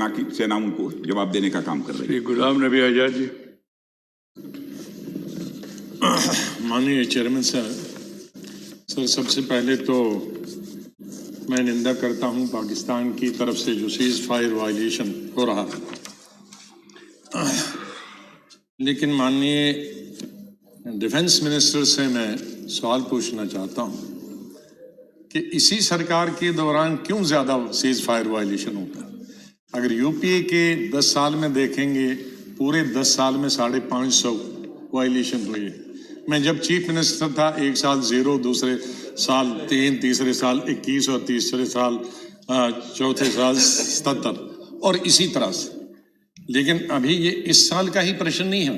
बाकी सेनाओं को जवाब देने का काम कर रही है। गुलाम नबी आजाद जी। माननीय चेयरमैन सर, सबसे पहले तो मैं निंदा करता हूं पाकिस्तान की तरफ से जो सीज फायर वायलेशन हो रहा है। लेकिन माननीय डिफेंस मिनिस्टर से मैं सवाल पूछना चाहता हूं कि इसी सरकार के दौरान क्यों ज़्यादा सीज फायर वायलेशन होता है। अगर यूपीए के 10 साल में देखेंगे, पूरे 10 साल में 550 वायलेशन हुए। मैं जब चीफ मिनिस्टर था, एक साल 0, दूसरे साल 3, तीसरे साल 21 और तीसरे साल चौथे साल 77 और इसी तरह से। लेकिन अभी ये इस साल का ही प्रश्न नहीं है,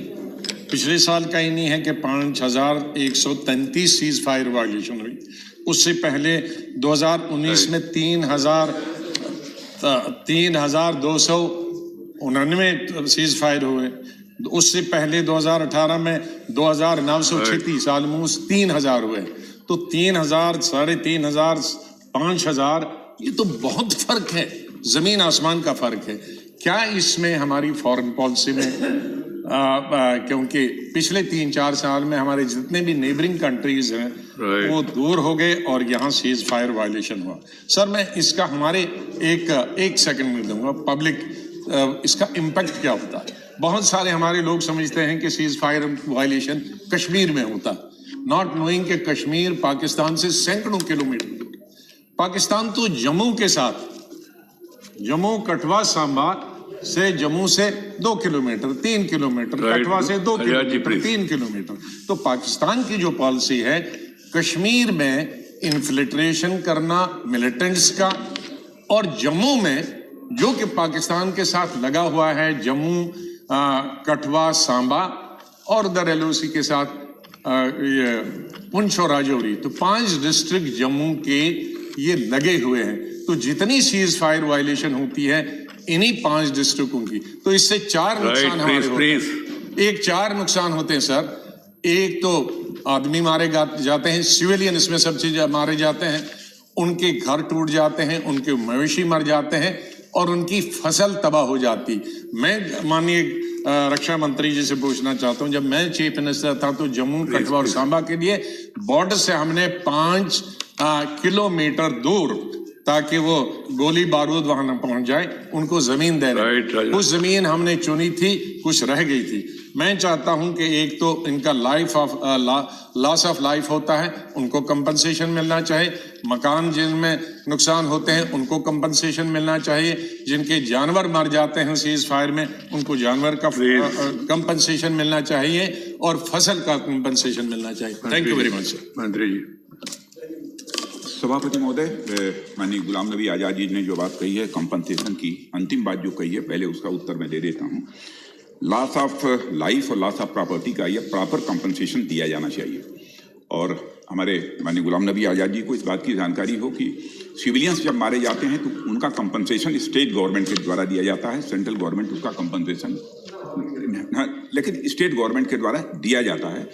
पिछले साल का ही नहीं है कि 5133 सीज फायर वायलेशन हुई। उससे पहले 2019 में 3299 सीज फायर हुए। उससे पहले 2018 में 2936, ऑलमोस्ट 3000 हुए। तो 3000, 3500, 5000, ये तो बहुत फर्क है, जमीन आसमान का फर्क है। क्या इसमें हमारी फॉरेन पॉलिसी में क्योंकि पिछले 3-4 साल में हमारे जितने भी नेबरिंग कंट्रीज हैं वो दूर हो गए और यहाँ सीज फायर वायलेशन हुआ। सर, मैं इसका हमारे एक सेकंड में दूंगा, पब्लिक इसका इम्पैक्ट क्या होता है। बहुत सारे हमारे लोग समझते हैं कि सीज फायर वायलेशन कश्मीर में होता, नॉट नोइंग कि कश्मीर पाकिस्तान से सैकड़ों किलोमीटर दूर। पाकिस्तान तो जम्मू के साथ, जम्मू कठुआ सांबा से जम्मू से 2 किलोमीटर, 3 किलोमीटर, कठुआ से 2 किलोमीटर, 3 किलोमीटर। तो पाकिस्तान की जो पॉलिसी है कश्मीर में इन्फिल्ट्रेशन करना मिलिटेंट्स का, और जम्मू में जो कि पाकिस्तान के साथ लगा हुआ है, जम्मू, कठुआ, सांबा और उधर LOC के साथ ये पुंछ और राजौरी, तो 5 डिस्ट्रिक्ट जम्मू के ये लगे हुए हैं। तो जितनी सीज फायर वायलेशन होती है इन्हीं 5 डिस्ट्रिक्टों की, तो इससे 4 नुकसान हमारे होते हैं। 4 नुकसान होते हैं सर। एक तो आदमी मारे जाते हैं, सिविलियन इसमें सब चीज मारे जाते हैं, उनके घर टूट जाते हैं, उनके मवेशी मर जाते हैं और उनकी फसल तबाह हो जाती। मैं माननीय रक्षा मंत्री जी से पूछना चाहता हूं, जब मैं चीफ मिनिस्टर था तो जम्मू, कठुआ और सांबा के लिए बॉर्डर से हमने 5 किलोमीटर दूर, ताकि वो गोली बारूद वहां न पहुंच जाए, उनको जमीन दे रहे। कुछ जमीन हमने चुनी थी, कुछ रह गई थी। मैं चाहता हूं कि एक तो इनका लॉस ऑफ लाइफ होता है, उनको कंपनसेशन मिलना चाहिए। मकान जिनमें नुकसान होते हैं उनको कंपनसेशन मिलना चाहिए। जिनके जानवर मर जाते हैं सीज फायर में, उनको जानवर का कंपनसेशन मिलना चाहिए और फसल का कंपनसेशन मिलना चाहिए। Thank you very much sir. मंत्री जी। सभापति महोदय, माननीय गुलाम नबी आजाद जी ने जो बात कही है कंपनसेशन की, अंतिम बात जो कही है, पहले उसका उत्तर मैं दे देता हूँ। लॉस ऑफ लाइफ और लॉस ऑफ प्रॉपर्टी का यह प्रॉपर कंपनसेशन दिया जाना चाहिए। और हमारे माननीय गुलाम नबी आजाद जी को इस बात की जानकारी हो कि सिविलियंस जब मारे जाते हैं तो उनका कंपनसेशन स्टेट गवर्नमेंट के द्वारा दिया जाता है। सेंट्रल गवर्नमेंट उसका कंपनसेशन, लेकिन स्टेट गवर्नमेंट के द्वारा दिया जाता है।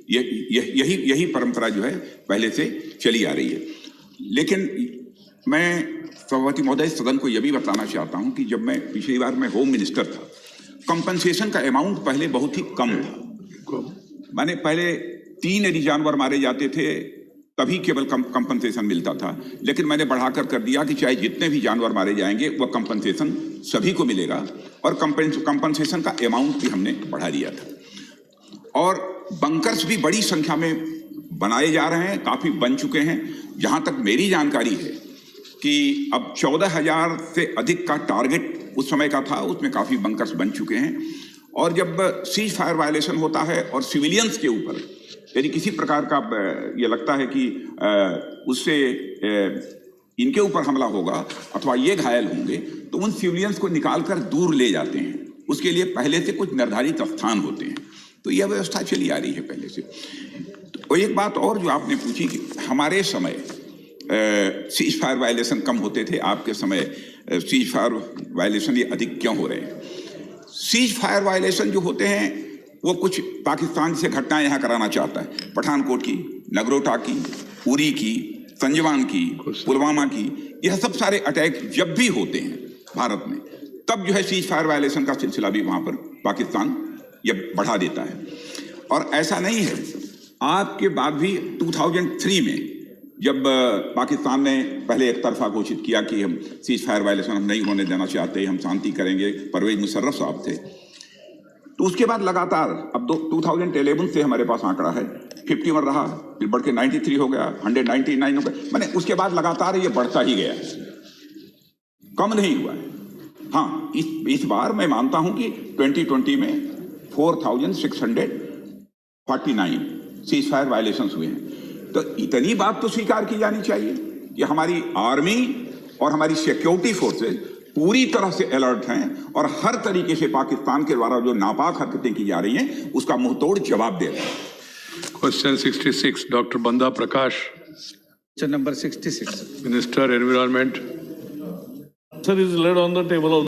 यही परंपरा जो है पहले से चली आ रही है। लेकिन मैं सभापति महोदय सदन को यह भी बताना चाहता हूं कि जब मैं पिछली बार मैं होम मिनिस्टर था, कंपनसेशन का अमाउंट पहले बहुत ही कम था। माने पहले 3 यदि जानवर मारे जाते थे तभी केवल कंपनसेशन मिलता था, लेकिन मैंने बढ़ाकर कर दिया कि चाहे जितने भी जानवर मारे जाएंगे वह कंपनसेशन सभी को मिलेगा, और कंपनसेशन का अमाउंट भी हमने बढ़ा दिया था। और बंकर्स भी बड़ी संख्या में बनाए जा रहे हैं, काफी बन चुके हैं। जहां तक मेरी जानकारी है कि अब 14,000 से अधिक का टारगेट उस समय का था, उसमें काफी बंकर्स बन चुके हैं। और जब सीज फायर वायलेशन होता है और सिविलियंस के ऊपर यदि किसी प्रकार का ये लगता है कि उससे इनके ऊपर हमला होगा अथवा ये घायल होंगे, तो उन सिविलियंस को निकालकर दूर ले जाते हैं। उसके लिए पहले से कुछ निर्धारित स्थान होते हैं। तो यह व्यवस्था चली आ रही है पहले से। तो एक बात और जो आपने पूछी कि हमारे समय सीज फायर वायलेशन कम होते थे, आपके समय सीज फायर वायलेशन ये अधिक क्यों हो रहे हैं? सीज फायर वायलेशन जो होते हैं वो कुछ पाकिस्तान से घटनाएं यहाँ कराना चाहता है। पठानकोट की, नगरोटा की, उरी की, संजवान की, पुलवामा की, यह सब सारे अटैक जब भी होते हैं भारत में, तब जो है सीज फायर वायलेशन का सिलसिला भी वहां पर पाकिस्तान ये बढ़ा देता है। और ऐसा नहीं है, आपके बाद भी 2003 में जब पाकिस्तान ने पहले एक तरफा घोषित किया कि हम सीज फायर वायलेशन हम नहीं होने देना चाहते, हम शांति करेंगे, परवेज मुशर्रफ साहब थे, तो उसके बाद लगातार अब 2011 से हमारे पास आंकड़ा है 51 रहा, फिर बढ़ के 93 हो गया, 199 हो गया, मैंने उसके बाद लगातार ये बढ़ता ही गया, कम नहीं हुआ है। हाँ, इस बार मैं मानता हूं कि 2020 में 4649 सीज फायर वायलेशंस हुए हैं। तो इतनी बात तो स्वीकार की जानी चाहिए कि हमारी आर्मी और हमारी सिक्योरिटी फोर्सेज पूरी तरह से अलर्ट हैं और हर तरीके से पाकिस्तान के द्वारा जो नापाक हरकतें की जा रही हैं उसका मुंहतोड़ जवाब दे रहे हैं। Question 66, Dr. Banda Prakash, Question number 66. Minister Environment. Sir, is laid on the table of